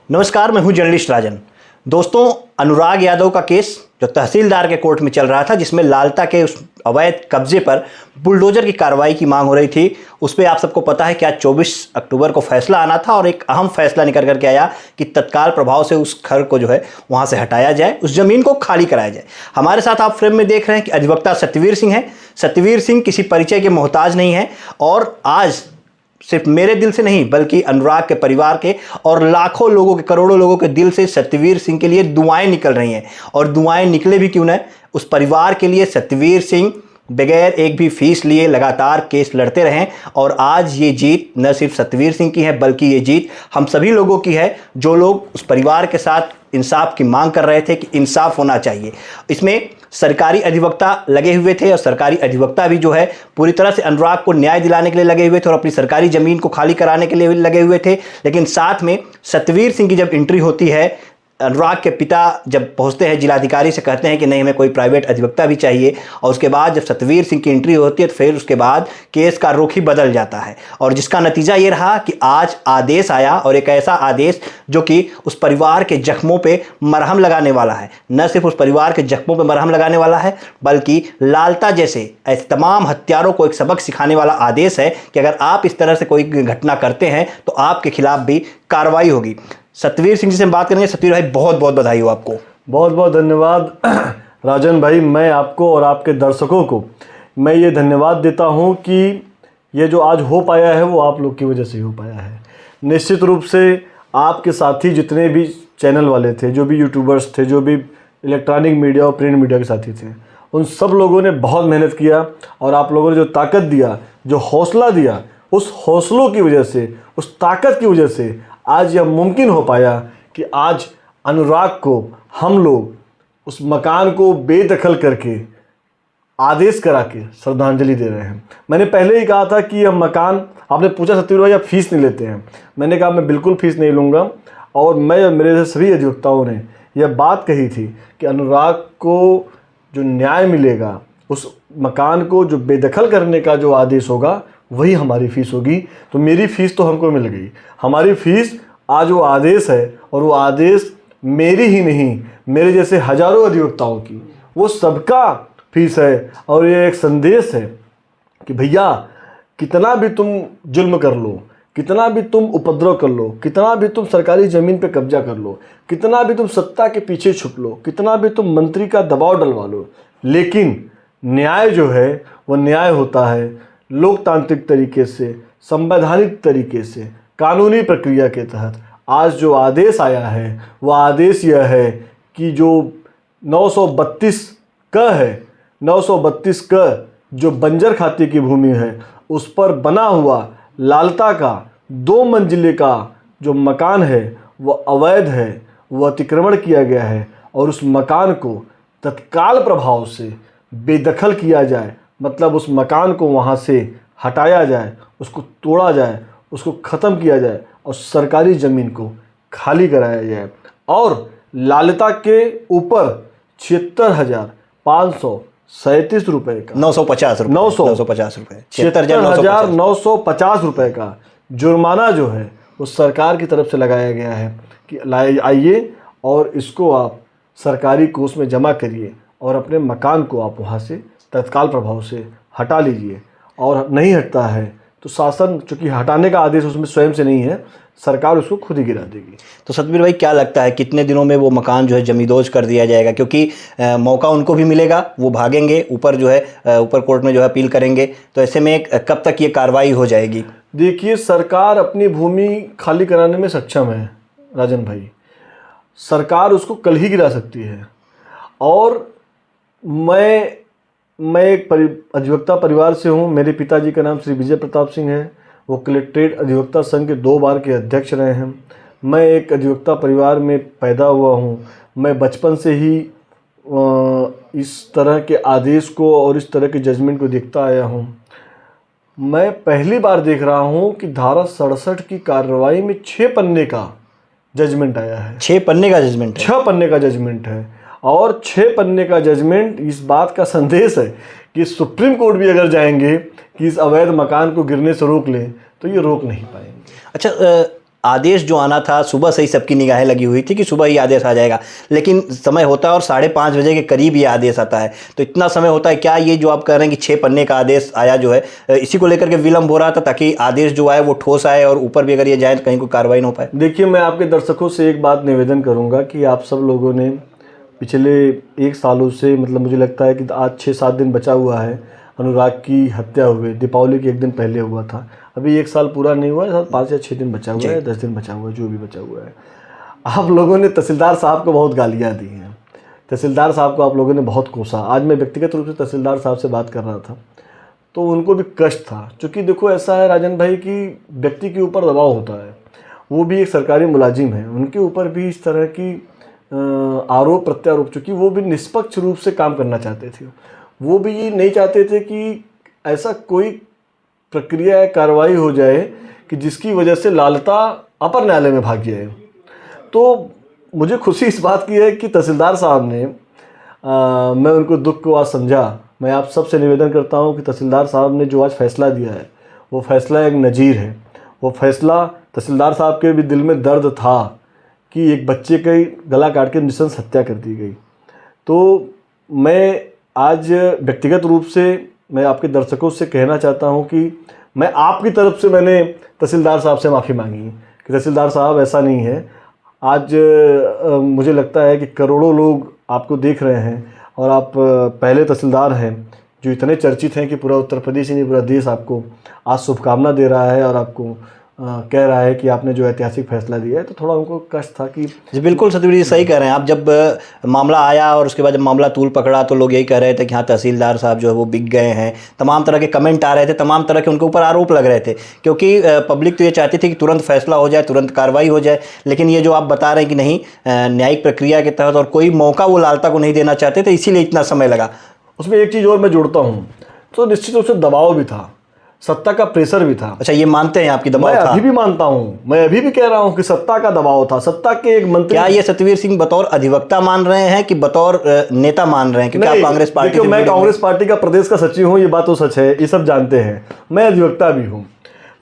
नमस्कार, मैं हूं जर्नलिस्ट राजन। दोस्तों, अनुराग यादव का केस जो तहसीलदार के कोर्ट में चल रहा था, जिसमें लालता के उस अवैध कब्जे पर बुलडोजर की कार्रवाई की मांग हो रही थी, उस पर आप सबको पता है कि आज 24 अक्टूबर को फैसला आना था और एक अहम फैसला निकल करके आया कि तत्काल प्रभाव से उस घर को जो है वहां से हटाया जाए, उस जमीन को खाली कराया जाए। हमारे साथ आप फ्रेम में देख रहे हैं कि अधिवक्ता सत्यवीर सिंह है। सत्यवीर सिंह किसी परिचय के मोहताज नहीं है और आज सिर्फ मेरे दिल से नहीं बल्कि अनुराग के परिवार के और लाखों लोगों के, करोड़ों लोगों के दिल से सत्यवीर सिंह के लिए दुआएं निकल रही हैं। और दुआएं निकले भी क्यों न, उस परिवार के लिए सत्यवीर सिंह बगैर एक भी फीस लिए लगातार केस लड़ते रहें। और आज ये जीत न सिर्फ सत्यवीर सिंह की है बल्कि ये जीत हम सभी लोगों की है, जो लोग उस परिवार के साथ इंसाफ की मांग कर रहे थे कि इंसाफ होना चाहिए। इसमें सरकारी अधिवक्ता लगे हुए थे और सरकारी अधिवक्ता भी जो है पूरी तरह से अनुराग को न्याय दिलाने के लिए लगे हुए थे और अपनी सरकारी ज़मीन को खाली कराने के लिए लगे हुए थे। लेकिन साथ में सत्यवीर सिंह की जब एंट्री होती है, अनुराग के पिता जब पहुंचते हैं जिलाधिकारी से कहते हैं कि नहीं, हमें कोई प्राइवेट अधिवक्ता भी चाहिए। और उसके बाद जब सत्यवीर सिंह की एंट्री होती है तो फिर उसके बाद केस का रुख ही बदल जाता है। और जिसका नतीजा ये रहा कि आज आदेश आया, और एक ऐसा आदेश जो कि उस परिवार के जख्मों पे मरहम लगाने वाला है। न सिर्फ उस परिवार के जख्मों पे मरहम लगाने वाला है बल्कि लालता जैसे ऐसे तमाम हत्यारों को एक सबक सिखाने वाला आदेश है कि अगर आप इस तरह से कोई घटना करते हैं तो आपके खिलाफ भी कार्रवाई होगी। सत्यवीर सिंह जी से हम बात करेंगे। सत्यवीर भाई, बहुत बहुत बधाई हो आपको। बहुत बहुत धन्यवाद राजन भाई। मैं आपको और आपके दर्शकों को मैं ये धन्यवाद देता हूँ कि ये जो आज हो पाया है वो आप लोग की वजह से हो पाया है। निश्चित रूप से आपके साथी जितने भी चैनल वाले थे, जो भी यूट्यूबर्स थे, जो भी इलेक्ट्रॉनिक मीडिया और प्रिंट मीडिया के साथी थे, उन सब लोगों ने बहुत मेहनत किया और आप लोगों ने जो ताकत दिया, जो हौसला दिया, उस हौसलों की वजह से, उस ताकत की वजह से आज यह मुमकिन हो पाया कि आज अनुराग को हम लोग उस मकान को बेदखल करके आदेश करा के श्रद्धांजलि दे रहे हैं। मैंने पहले ही कहा था कि यह मकान, आपने पूछा सत्यवीर भाई आप फीस नहीं लेते हैं, मैंने कहा मैं बिल्कुल फीस नहीं लूँगा। और मेरे सभी अधिवक्ताओं ने यह बात कही थी कि अनुराग को जो न्याय मिलेगा, उस मकान को जो बेदखल करने का जो आदेश होगा वही हमारी फ़ीस होगी। तो मेरी फ़ीस तो हमको मिल गई। हमारी फ़ीस आज वो आदेश है, और वो आदेश मेरी ही नहीं, मेरे जैसे हज़ारों अधिवक्ताओं की, वो सबका फ़ीस है। और ये एक संदेश है कि भैया, कितना भी तुम जुल्म कर लो, कितना भी तुम उपद्रव कर लो, कितना भी तुम सरकारी ज़मीन पे कब्जा कर लो, कितना भी तुम सत्ता के पीछे छुप लो, कितना भी तुम मंत्री का दबाव डलवा लो, लेकिन न्याय जो है वो न्याय होता है लोकतांत्रिक तरीके से, संवैधानिक तरीके से, कानूनी प्रक्रिया के तहत। आज जो आदेश आया है वह आदेश यह है कि जो 932 क है, 932 क जो बंजर खाते की भूमि है, उस पर बना हुआ लालता का 2 मंजिले का जो मकान है वह अवैध है, वह अतिक्रमण किया गया है। और उस मकान को तत्काल प्रभाव से बेदखल किया जाए, मतलब उस मकान को वहाँ से हटाया जाए, उसको तोड़ा जाए, उसको ख़त्म किया जाए और सरकारी ज़मीन को खाली कराया जाए। और लालता के ऊपर 76,537 रुपये का 950 रुपये 76,950 रुपये का जुर्माना जो है वो सरकार की तरफ से लगाया गया है कि आइए और इसको आप सरकारी कोष में जमा करिए और अपने मकान को आप वहाँ से तत्काल प्रभाव से हटा लीजिए। और नहीं हटता है तो शासन, चूँकि हटाने का आदेश उसमें स्वयं से नहीं है, सरकार उसको खुद ही गिरा देगी। तो सत्यवीर भाई, क्या लगता है कितने दिनों में वो मकान जो है जमींदोज कर दिया जाएगा? क्योंकि मौका उनको भी मिलेगा, वो भागेंगे ऊपर, जो है ऊपर कोर्ट में जो है अपील करेंगे। तो ऐसे में कब तक ये कार्रवाई हो जाएगी? देखिए, सरकार अपनी भूमि खाली कराने में सक्षम है राजन भाई। सरकार उसको कल ही गिरा सकती है। और मैं एक अधिवक्ता परिवार से हूँ। मेरे पिताजी का नाम श्री विजय प्रताप सिंह है। वो कलेक्ट्रेट अधिवक्ता संघ के 2 बार के अध्यक्ष रहे हैं। मैं एक अधिवक्ता परिवार में पैदा हुआ हूँ। मैं बचपन से ही इस तरह के आदेश को और इस तरह के जजमेंट को देखता आया हूँ। मैं पहली बार देख रहा हूँ कि धारा 67 की कार्रवाई में 6 पन्ने का जजमेंट आया है। 6 पन्ने का जजमेंट है? 6 पन्ने का जजमेंट है। और 6 पन्ने का जजमेंट इस बात का संदेश है कि सुप्रीम कोर्ट भी अगर जाएंगे कि इस अवैध मकान को गिरने से रोक लें तो ये रोक नहीं पाएंगे। अच्छा, आदेश जो आना था सुबह से ही सबकी निगाहें लगी हुई थी कि सुबह ही आदेश आ जाएगा, लेकिन समय होता है और 5:30 बजे के करीब ये आदेश आता है। तो इतना समय होता है क्या, ये जो आप कह रहे हैं कि 6 पन्ने का आदेश आया जो है, इसी को लेकर के विलंब हो रहा था ताकि आदेश जो आए वो ठोस आए और ऊपर भी अगर ये जाए तो कहीं कोई कार्रवाई ना हो पाए? देखिए, मैं आपके दर्शकों से एक बात निवेदन करूंगा कि आप सब लोगों ने पिछले 1 सालों से, मतलब मुझे लगता है कि आज 6-7 दिन बचा हुआ है अनुराग की हत्या हुए, दीपावली के 1 दिन पहले हुआ था, अभी 1 साल पूरा नहीं हुआ है, 5 या 6 दिन बचा हुआ है, 10 दिन बचा हुआ है, जो भी बचा हुआ है। आप लोगों ने तहसीलदार साहब को बहुत गालियाँ दी हैं, तहसीलदार साहब को आप लोगों ने बहुत कोसा। आज मैं व्यक्तिगत रूप से तहसीलदार साहब से बात कर रहा था तो उनको भी कष्ट था, क्योंकि देखो ऐसा है राजन भाई कि व्यक्ति के ऊपर दबाव होता है, वो भी एक सरकारी मुलाजिम है, उनके ऊपर भी इस तरह की आरोप प्रत्यारोप, चूँकि वो भी निष्पक्ष रूप से काम करना चाहते थे, वो भी ये नहीं चाहते थे कि ऐसा कोई प्रक्रिया या कार्रवाई हो जाए कि जिसकी वजह से लालता अपर न्यायालय में भाग जाए। तो मुझे खुशी इस बात की है कि तहसीलदार साहब ने मैं उनको दुख को आज समझा। मैं आप सबसे निवेदन करता हूं कि तहसीलदार साहब ने जो आज फैसला दिया है वो फैसला एक नज़ीर है। वो फैसला, तहसीलदार साहब के भी दिल में दर्द था कि एक बच्चे का गला काट के नृशंस हत्या कर दी गई। तो मैं आज व्यक्तिगत रूप से मैं आपके दर्शकों से कहना चाहता हूं कि मैं आपकी तरफ से मैंने तहसीलदार साहब से माफ़ी मांगी कि तहसीलदार साहब ऐसा नहीं है। आज मुझे लगता है कि करोड़ों लोग आपको देख रहे हैं और आप पहले तहसीलदार हैं जो इतने चर्चित हैं कि पूरा उत्तर प्रदेश ही नहीं पूरा देश आपको आज शुभकामना दे रहा है और आपको कह रहा है कि आपने जो ऐतिहासिक फैसला दिया है। तो थोड़ा उनको कष्ट था कि जी बिल्कुल सतवीर जी सही कह रहे हैं आप। जब मामला आया और उसके बाद जब मामला तूल पकड़ा तो लोग यही कह रहे थे कि हाँ तहसीलदार साहब जो है वो बिक गए हैं, तमाम तरह के कमेंट आ रहे थे, तमाम तरह के उनके ऊपर आरोप लग रहे थे, क्योंकि पब्लिक तो ये चाहती थी कि तुरंत फैसला हो जाए, तुरंत कार्रवाई हो जाए। लेकिन ये जो आप बता रहे हैं कि नहीं, न्यायिक प्रक्रिया के तहत और कोई मौका वो लालता को नहीं देना चाहते थे, इसीलिए इतना समय लगा। उसमें एक चीज़ और मैं जोड़ता हूँ, तो निश्चित रूप से दबाव भी था, सत्ता का प्रेशर भी था। अच्छा, ये मानते हैं आपकी दबाव था? मैं अभी भी मानता हूँ, मैं अभी भी कह रहा हूँ कि सत्ता का दबाव था। सत्ता के एक मंत्री, क्या ये सतवीर सिंह बतौर अधिवक्ता मान रहे हैं कि बतौर नेता मान रहे हैं? क्योंकि आप कांग्रेस पार्टी, देखिए मैं कांग्रेस पार्टी का प्रदेश का सचिव हूँ, ये बात तो सच है, ये सब जानते हैं। मैं अधिवक्ता भी हूँ।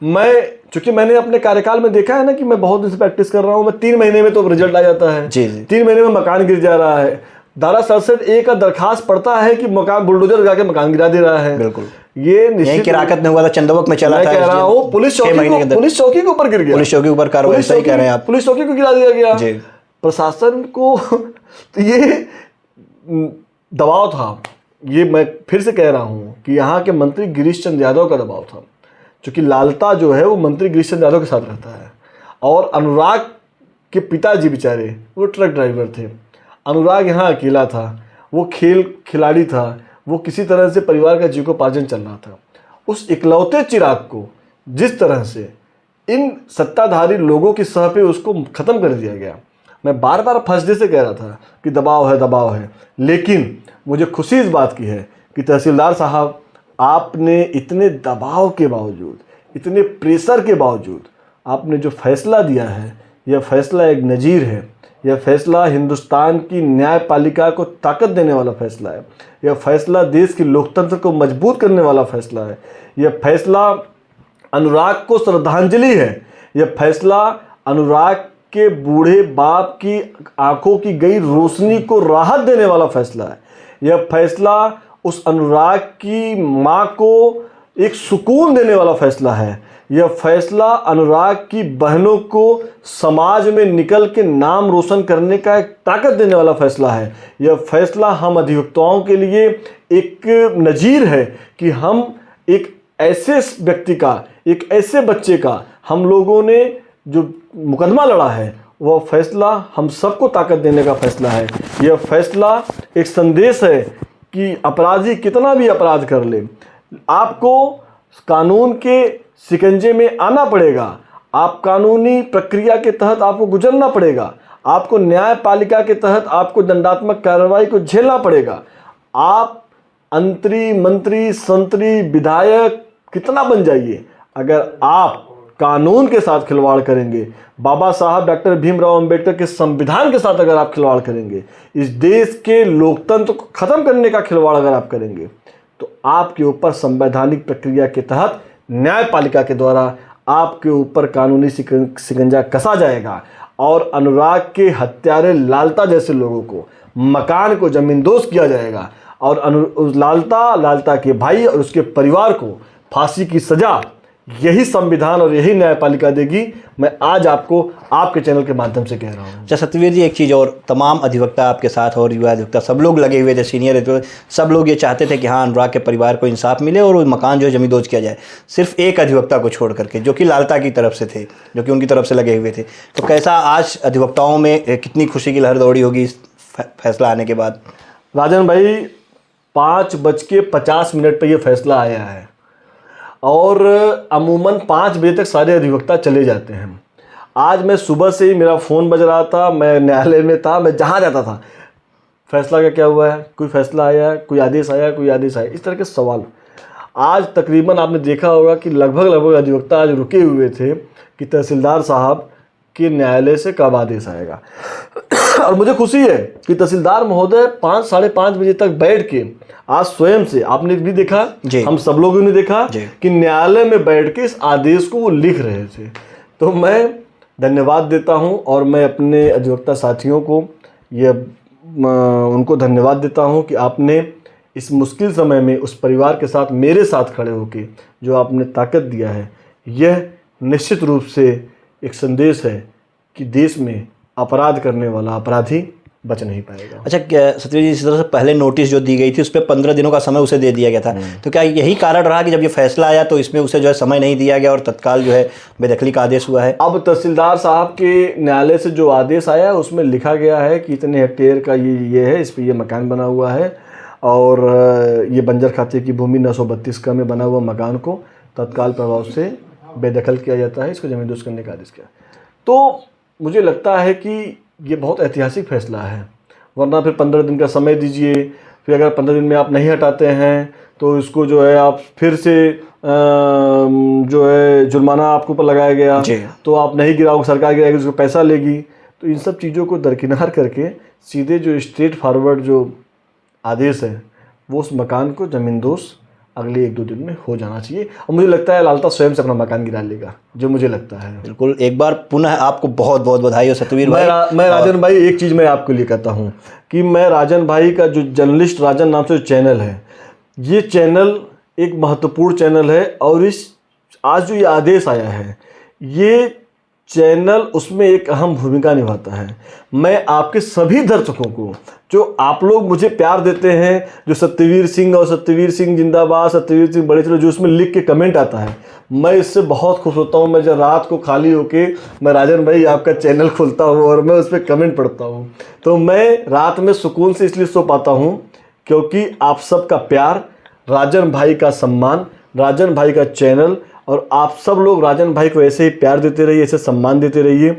मैं चूंकि मैंने अपने कार्यकाल में देखा है ना कि मैं बहुत दिन से प्रैक्टिस कर रहा हूँ। मैं 3 महीने में तो रिजल्ट आ जाता है जी। 3 महीने में मकान गिर जा रहा है। धारा 67A का दरखास्त पड़ता है कि मकान बुलडोजर लगा के मकान गिरा दे रहा है। बिल्कुल, ये निश्चित किराकत में हुआ था, चंदवक में चला था। कह रहा हूँ पुलिस चौकी के ऊपर गिर गया, पुलिस चौकी के ऊपर कार्रवाई, सही कह रहे हैं आप, पुलिस चौकी को गिरा दिया गया जी। प्रशासन को तो ये दबाव था। ये मैं फिर से कह रहा हूँ कि यहाँ के मंत्री गिरीश चंद्र यादव का दबाव था, क्योंकि लालता जो है वो मंत्री गिरीश चंद्र यादव के साथ रहता है। और अनुराग के पिताजी बेचारे वो ट्रक ड्राइवर थे, अनुराग यहाँ अकेला था, वो खिलाड़ी था, वो किसी तरह से परिवार का जीविकोपार्जन चल रहा था। उस इकलौते चिराग को जिस तरह से इन सत्ताधारी लोगों की सह पे उसको ख़त्म कर दिया गया, मैं बार बार फंसने से कह रहा था कि दबाव है। लेकिन मुझे खुशी इस बात की है कि तहसीलदार साहब, आपने इतने दबाव के बावजूद, इतने प्रेशर के बावजूद आपने जो फैसला दिया है, यह फैसला एक नज़ीर है। यह फैसला हिंदुस्तान की न्यायपालिका को ताकत देने वाला फैसला है। यह फैसला देश के लोकतंत्र को मजबूत करने वाला फैसला है। यह फैसला अनुराग को श्रद्धांजलि है। यह फैसला अनुराग के बूढ़े बाप की आंखों की गई रोशनी को राहत देने वाला फैसला है। यह फैसला उस अनुराग की माँ को एक सुकून देने वाला फैसला है। यह फैसला अनुराग की बहनों को समाज में निकल के नाम रोशन करने का एक ताकत देने वाला फैसला है। यह फैसला हम अधिवक्ताओं के लिए एक नज़ीर है कि हम एक ऐसे व्यक्ति का, एक ऐसे बच्चे का, हम लोगों ने जो मुकदमा लड़ा है, वह फैसला हम सबको ताकत देने का फैसला है। यह फैसला एक संदेश है कि अपराधी कितना भी अपराध कर ले, आपको कानून के शिकंजे में आना पड़ेगा, आप कानूनी प्रक्रिया के तहत आपको गुजरना पड़ेगा, आपको न्यायपालिका के तहत आपको दंडात्मक कार्रवाई को झेलना पड़ेगा। आप मंत्री, संतरी, विधायक कितना बन जाइए, अगर आप कानून के साथ खिलवाड़ करेंगे, बाबा साहब डॉक्टर भीमराव अंबेडकर के संविधान के साथ अगर आप खिलवाड़ करेंगे, इस देश के लोकतंत्र को खत्म करने का खिलवाड़ अगर आप करेंगे, तो आपके ऊपर संवैधानिक प्रक्रिया के तहत न्यायपालिका के द्वारा आपके ऊपर कानूनी शिकंजा कसा जाएगा और अनुराग के हत्यारे लालता जैसे लोगों को मकान को जमींदोज किया जाएगा और लालता के भाई और उसके परिवार को फांसी की सजा यही संविधान और यही न्यायपालिका देगी। मैं आज आपको आपके चैनल के माध्यम से कह रहा हूँ। अच्छा सत्यवीर जी, एक चीज़ और, तमाम अधिवक्ता आपके साथ और युवा अधिवक्ता सब लोग लगे हुए थे, सीनियर अधिवक्ता सब लोग ये चाहते थे कि हाँ अनुराग के परिवार को इंसाफ मिले और वो मकान जो है जमींदोज किया जाए, सिर्फ एक अधिवक्ता को छोड़ करके जो कि लालता की तरफ से थे, जो कि उनकी तरफ से लगे हुए थे। तो कैसा आज अधिवक्ताओं में कितनी खुशी की लहर दौड़ी होगी इस फैसला आने के बाद? राजन भाई 5:50 पर यह फैसला आया है और अमूमन 5 बजे तक सारे अधिवक्ता चले जाते हैं। आज मैं सुबह से ही मेरा फ़ोन बज रहा था, मैं न्यायालय में था, मैं जहाँ जाता था फैसला का क्या हुआ है, कोई फैसला आया, कोई आदेश आया, कोई आदेश आया, इस तरह के सवाल। आज तकरीबन आपने देखा होगा कि लगभग अधिवक्ता आज रुके हुए थे कि तहसीलदार साहब के न्यायालय से कब आदेश आएगा। और मुझे खुशी है कि तहसीलदार महोदय 5 साढ़े 5 बजे तक बैठ के आज स्वयं से, आपने भी देखा, हम सब लोगों ने देखा कि न्यायालय में बैठ के इस आदेश को वो लिख रहे थे। तो मैं धन्यवाद देता हूं और मैं अपने अधिवक्ता साथियों को उनको धन्यवाद देता हूं कि आपने इस मुश्किल समय में उस परिवार के साथ मेरे साथ खड़े होके जो आपने ताकत दिया है, यह निश्चित रूप से एक संदेश है कि देश में अपराध करने वाला अपराधी बच नहीं पाएगा। अच्छा सत्यवीर जी, इस तरह से पहले नोटिस जो दी गई थी उस पर 15 दिनों का समय उसे दे दिया गया था, तो क्या यही कारण रहा कि जब ये फैसला आया तो इसमें उसे जो है समय नहीं दिया गया और तत्काल जो है बेदखली का आदेश हुआ है? अब तहसीलदार साहब के न्यायालय से जो आदेश आया उसमें लिखा गया है कि इतने हेक्टेयर का ये है, इस पर ये मकान बना हुआ है और ये बंजर खाते की भूमि 932 का में बना हुआ मकान को तत्काल प्रभाव से बेदखल किया जाता है, इसको जमींदोज करने का आदेश किया। तो मुझे लगता है कि ये बहुत ऐतिहासिक फैसला है, वरना फिर 15 दिन का समय दीजिए, फिर अगर 15 दिन में आप नहीं हटाते हैं तो इसको जो है आप फिर से जो है जुर्माना आपके ऊपर लगाया गया, तो आप नहीं गिराओगे, सरकार गिराएगी, उसको पैसा लेगी। तो इन सब चीज़ों को दरकिनार करके सीधे जो स्ट्रेट फॉरवर्ड जो आदेश है वो उस मकान को जमींदोज अगले 1-2 दिन में हो जाना चाहिए। और मुझे लगता है लालता स्वयं से अपना मकान गिरा लेगा, जो मुझे लगता है। बिल्कुल, एक बार पुनः आपको बहुत बहुत बधाई हो सत्यवीर भाई। मैं राजन भाई एक चीज़ मैं आपके लिए कहता हूँ कि मैं राजन भाई का जो जर्नलिस्ट राजन नाम से जो चैनल है, ये चैनल एक महत्वपूर्ण चैनल है और इस आज जो ये आदेश आया है ये चैनल उसमें एक अहम भूमिका निभाता है। मैं आपके सभी दर्शकों को, जो आप लोग मुझे प्यार देते हैं, जो सत्यवीर सिंह और सत्यवीर सिंह जिंदाबाद, सत्यवीर सिंह बड़े चलो, जो उसमें लिख के कमेंट आता है, मैं इससे बहुत खुश होता हूँ। मैं जब रात को खाली होके मैं राजन भाई आपका चैनल खोलता हूँ और मैं उस पर कमेंट पढ़ता हूँ, तो मैं रात में सुकून से इसलिए सो पाता हूँ क्योंकि आप सबका प्यार, राजन भाई का सम्मान, राजन भाई का चैनल, और आप सब लोग राजन भाई को ऐसे ही प्यार देते रहिए, ऐसे सम्मान देते रहिए।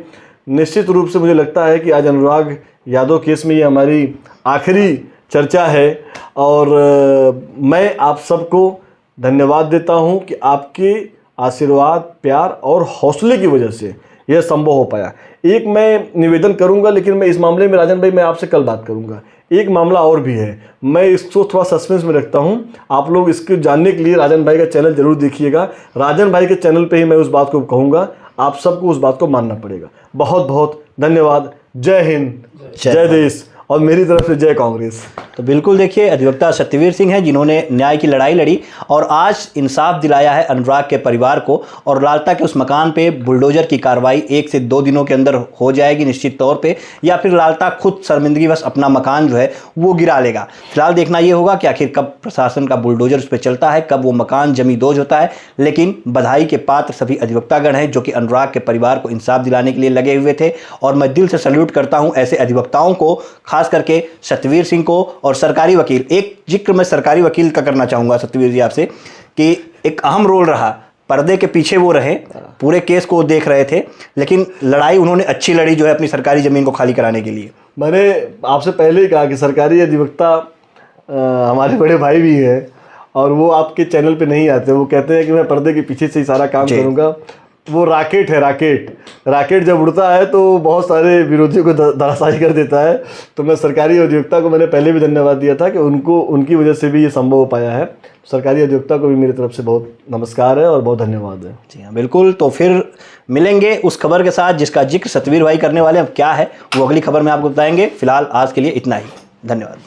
निश्चित रूप से मुझे लगता है कि आज अनुराग यादव केस में ये हमारी आखिरी चर्चा है और मैं आप सबको धन्यवाद देता हूं कि आपके आशीर्वाद, प्यार और हौसले की वजह से यह संभव हो पाया। एक मैं निवेदन करूंगा, लेकिन मैं इस मामले में राजन भाई मैं आपसे कल बात करूंगा। एक मामला और भी है, मैं इसको थोड़ा सस्पेंस में रखता हूं। आप लोग इसको जानने के लिए राजन भाई का चैनल जरूर देखिएगा। राजन भाई के चैनल पे ही मैं उस बात को कहूँगा, आप सबको उस बात को मानना पड़ेगा। बहुत बहुत धन्यवाद। जय हिंद, जय देश और मेरी तरफ से जय कांग्रेस। तो बिल्कुल देखिए, अधिवक्ता सत्यवीर सिंह हैं जिन्होंने न्याय की लड़ाई लड़ी और आज इंसाफ दिलाया है अनुराग के परिवार को, और लालता के उस मकान पे बुलडोजर की कार्रवाई 1 से 2 दिनों के अंदर हो जाएगी निश्चित तौर पे, या फिर लालता खुद शर्मिंदगी बस अपना मकान जो है वो गिरा लेगा। फिलहाल देखना ये होगा कि आखिर कब प्रशासन का बुलडोजर उस पर चलता है, कब वो मकान जमींदोज होता है। लेकिन बधाई के पात्र सभी अधिवक्तागण हैं जो कि अनुराग के परिवार को इंसाफ दिलाने के लिए लगे हुए थे, और मैं दिल से सैल्यूट करता हूँ ऐसे अधिवक्ताओं को, खास करके सत्यवीर सिंह को और सरकारी वकील। एक जिक्र मैं सरकारी वकील का करना चाहूँगा सत्यवीर जी आपसे, कि एक अहम रोल रहा, पर्दे के पीछे वो रहे, पूरे केस को देख रहे थे, लेकिन लड़ाई उन्होंने अच्छी लड़ी जो है अपनी सरकारी ज़मीन को खाली कराने के लिए। मैंने आपसे पहले ही कहा कि सरकारी अधिवक्ता हमारे बड़े भाई भी हैं और वो आपके चैनल पे नहीं आते, वो कहते हैं कि मैं पर्दे के पीछे से ही सारा काम करूँगा। वो रॉकेट है, रॉकेट जब उड़ता है तो बहुत सारे विरोधियों को धराशायी कर देता है। तो मैं सरकारी अधिवक्ता को मैंने पहले भी धन्यवाद दिया था कि उनकी वजह से भी ये संभव हो पाया है। सरकारी अधिवक्ता को भी मेरी तरफ से बहुत नमस्कार है और बहुत धन्यवाद है। जी हाँ, बिल्कुल। तो फिर मिलेंगे उस खबर के साथ जिसका जिक्र सतवीर भाई करने वाले हैं। अब क्या है वो अगली खबर में आपको बताएंगे। फिलहाल आज के लिए इतना ही। धन्यवाद।